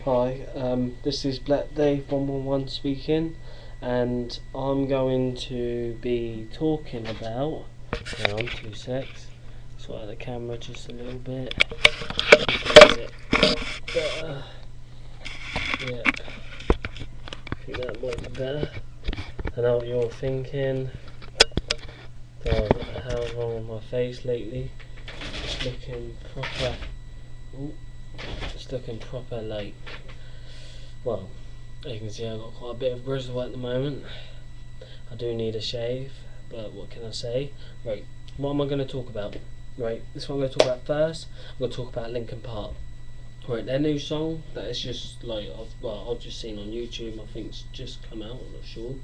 Hi, this is blackdave111's speaking, and I'm going to be talking about. Hang on, 2 secs. Sort out the camera just a little bit. Better. Yeah, I think that might be better. I know what you're thinking. God, what the hell's wrong with my face lately? It's looking proper. Ooh, it's looking proper like. Well, as you can see, I've got quite a bit of grizzle at the moment. I do need a shave, but what can I say? Right, what am I going to talk about? Right, this is what I'm going to talk about first. I'm going to talk about Linkin Park. Right, their new song that is just like I've just seen on YouTube. I think it's just come out. I'm not sure,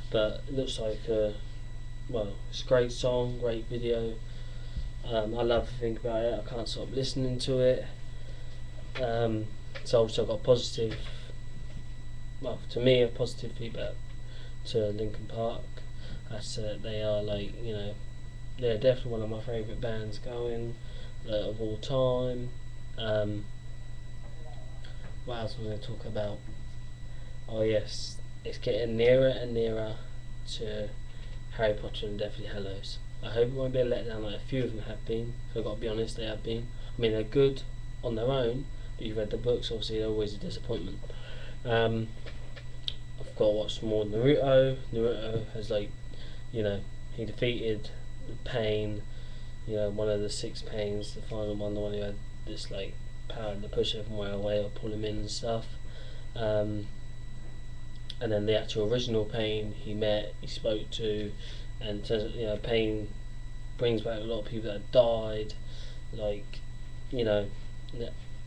but it looks like it's a great song, great video. I love to think about it. I can't stop listening to it. So obviously I've got positive. Well, to me, a positive feedback to Linkin Park. That's they are they're definitely one of my favourite bands going of all time. What else was I going to talk about? Oh yes, it's getting nearer and nearer to Harry Potter and Deathly Hallows. I hope it won't be a letdown like a few of them have been. So I've got to be honest, they have been. I mean, they're good on their own, but you've read the books, obviously they're always a disappointment. I've got to watch more Naruto. Naruto has he defeated Pain, one of the 6 Pains, the final one, the one who had this power to push everyone away or pull him in and stuff. And then the actual original Pain he met, he spoke to, and Pain brings back a lot of people that died,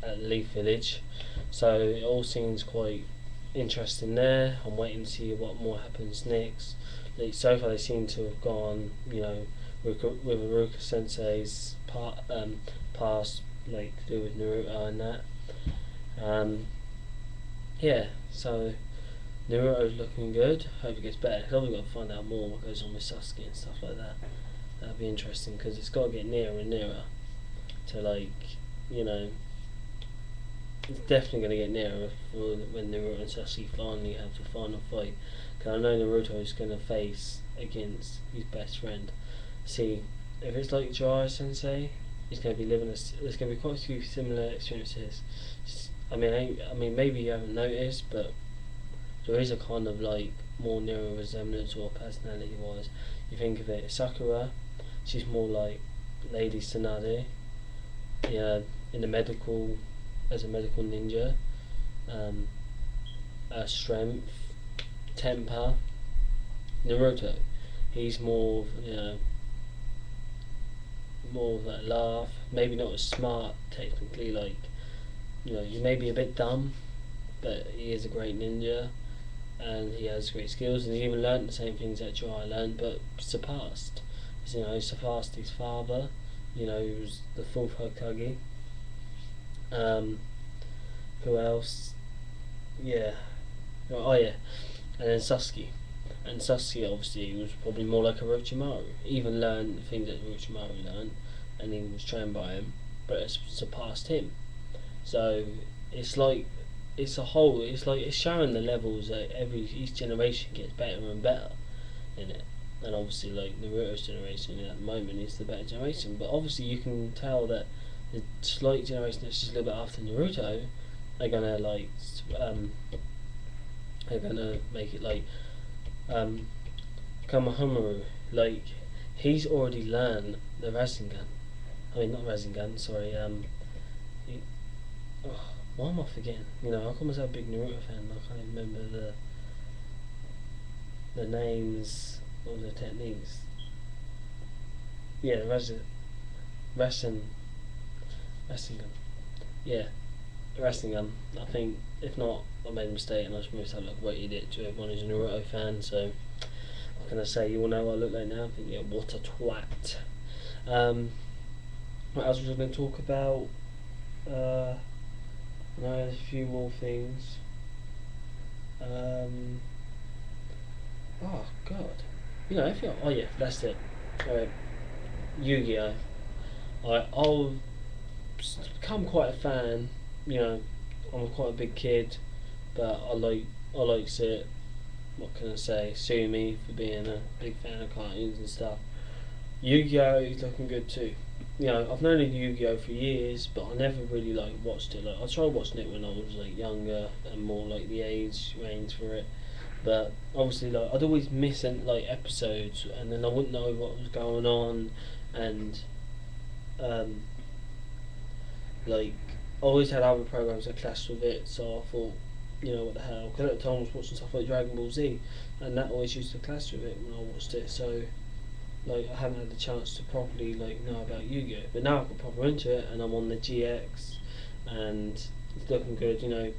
at Leaf Village. So it all seems quite interesting there. I'm waiting to see what more happens next. So far they seem to have gone, with Ruka Sensei's past, to do with Naruto and that. Yeah, so Naruto's looking good. Hope it gets better. I've got to find out more what goes on with Sasuke and stuff like that. That'd be interesting because it's got to get nearer and nearer to it's definitely going to get nearer when Naruto and Sasuke finally have the final fight. Because I know Naruto is going to face against his best friend. See, if it's like Jiraiya Sensei, he's going to be there's going to be quite a few similar experiences. I mean, maybe you haven't noticed, but there is a kind of more nearer resemblance or personality-wise. You think of it, Sakura, she's more like Lady Tsunade. In the medical. As a medical ninja, strength, temper. Naruto, he's more more of that laugh. Maybe not as smart technically. He may be a bit dumb, but he is a great ninja, and he has great skills. And he even learnt the same things that Jiraiya learned, but surpassed. Surpassed his father. He was the 4th Hokage. Who else? Yeah. Oh yeah. And then Sasuke. And Sasuke obviously was probably more like a Orochimaru. He even learned the things that Orochimaru learned, and he was trained by him, but it's surpassed him. So it's showing the levels that each generation gets better and better in it. And obviously Naruto's generation at the moment is the better generation, but obviously you can tell that the slight generation that's just a little bit after Naruto are gonna make it Kamahomaru, he's already learned the Rasengan. I mean not Rasengan, sorry, why am I forgetting? I call myself a big Naruto fan, I can't even remember the names of the techniques. Yeah, Rasengan. Yeah, Rasengan. I think, if not, I made a mistake and I just missed out like what you did to everyone who's a Naruto fan, so what can I say? You all know what I look like now. I think, yeah, what a twat. What else was I going to talk about? There's a few more things. Oh god. Oh yeah, that's it. Alright. Yu-Gi-Oh! I've become quite a fan, I'm quite a big kid, but I likes it. What can I say? Sue me for being a big fan of cartoons and stuff. Yu-Gi-Oh is looking good too. You know, I've known of Yu-Gi-Oh for years, but I never really like watched it. Like, I tried watching it when I was like younger and more like the age range for it. But obviously, like, I'd always miss like episodes, and then I wouldn't know what was going on, and um, like I always had other programs that clashed with it. So I thought, you know, what the hell? Because at the time I was watching stuff like Dragon Ball Z, and that always used to clash with it when I watched it. So like I haven't had the chance to properly like know about Yu-Gi-Oh, but now I've got proper into it, and I'm on the GX, and it's looking good. You know,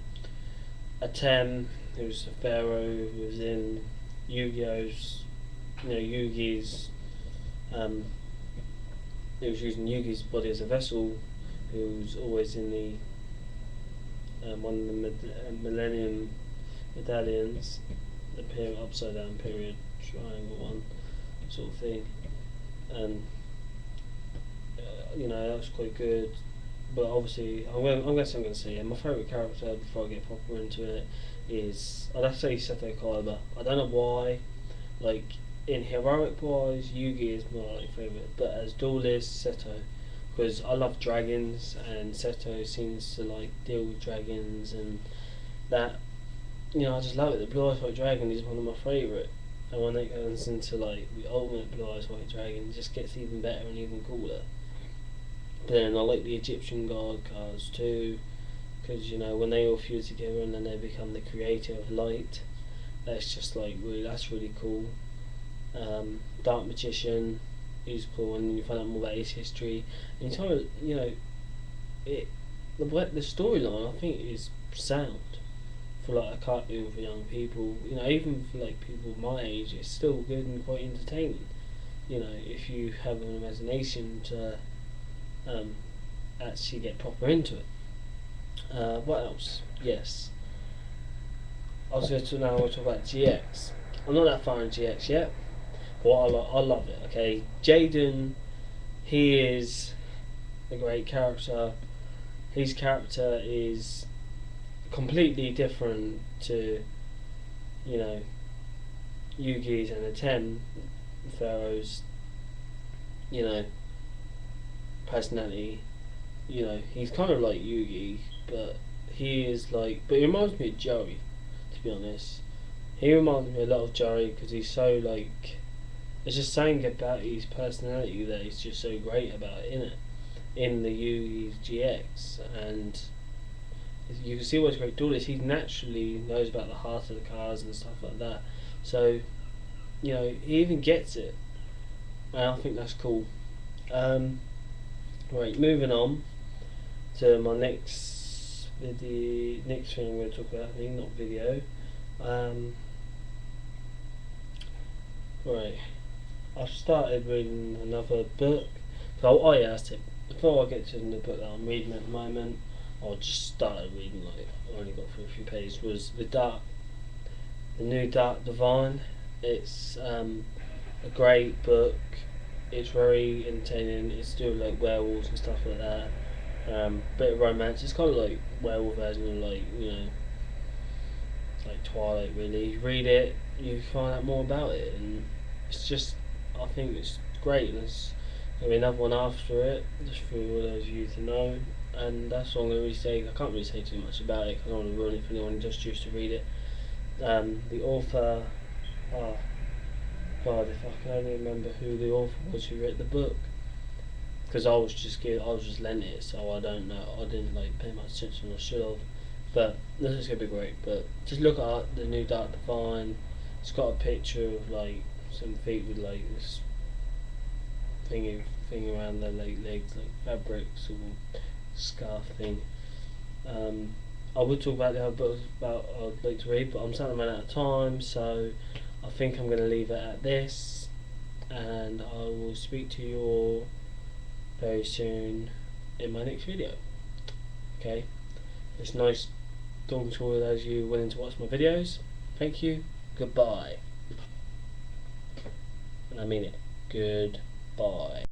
Atem, who's a pharaoh, who was in Yu-Gi-Oh's, you know, Yugi's, he was using Yugi's body as a vessel, who was always in the one of the Millennium medallions, the period upside down period triangle one sort of thing, and you know, that was quite good. But obviously, I'm going to say, my favourite character before I get proper into it is, I'd have to say Seto Kaiba. I don't know why, like in heroic wise, Yugi is my like, favourite, but as duelist, Seto, because I love dragons, and Seto seems to like deal with dragons, and that, you know, I just love it. The Blue Eyes White Dragon is one of my favourite, and when it goes into like the ultimate Blue Eyes White Dragon, it just gets even better and even cooler. But then I like the Egyptian god cards too, because you know when they all fuse together and then they become the creator of light, that's just like that's really cool. Dark Magician is cool, and you find out more about his history, and you kind of, you know, the storyline I think is sound for like a cartoon for young people. You know, even for like people my age, it's still good and quite entertaining. You know, if you have an imagination to actually get proper into it. What else? Yes, I was going to now talk about GX. I'm not that far in GX yet, but I love it. Okay, Jaden, he is a great character. His character is completely different to, you know, Yugi's and Atem, Pharaoh's, you know, personality. You know, he's kind of like Yugi, but he is like, but he reminds me of Joey, to be honest. He reminds me a lot of Joey because he's so like, there's just something about his personality that is just so great about it, innit? In the Yugi's GX, and you can see what's great duelist. He naturally knows about the heart of the cards and stuff like that. So, you know, he even gets it, and I think that's cool. Right, moving on to my next video. Next thing I'm going to talk about, I think, not video. Right, I've started reading another book. So, oh yeah, that's it. Before I get to the book that I'm reading at the moment, I just started reading, like I only got through a few pages, was the new Devine. It's a great book. It's very entertaining. It's still like werewolves and stuff like that. Bit of romance. It's kind of like werewolf version of like, you know, like Twilight really. You read it, you find out more about it, and it's just, I think it's great. There's gonna be another one after it, just for all those of you to know. And that's all I'm gonna really say. I can't really say too much about it because I don't want to ruin it for anyone who just used to read it. The author, oh God, if I can only remember who the author was who wrote the book, because I was just lent it, so I don't know. I didn't like pay much attention as I should have. But this is gonna be great. But just look at the new Dark Divine. It's got a picture of like some feet with like this thing around their like legs, like fabrics or scarf thing. I would talk about the other books I'd like to read, but I'm starting to run out of time, so I think I'm going to leave it at this, and I will speak to you all very soon in my next video. Okay, it's nice talking to all those of you willing to watch my videos. Thank you. Goodbye. And I mean it. Goodbye.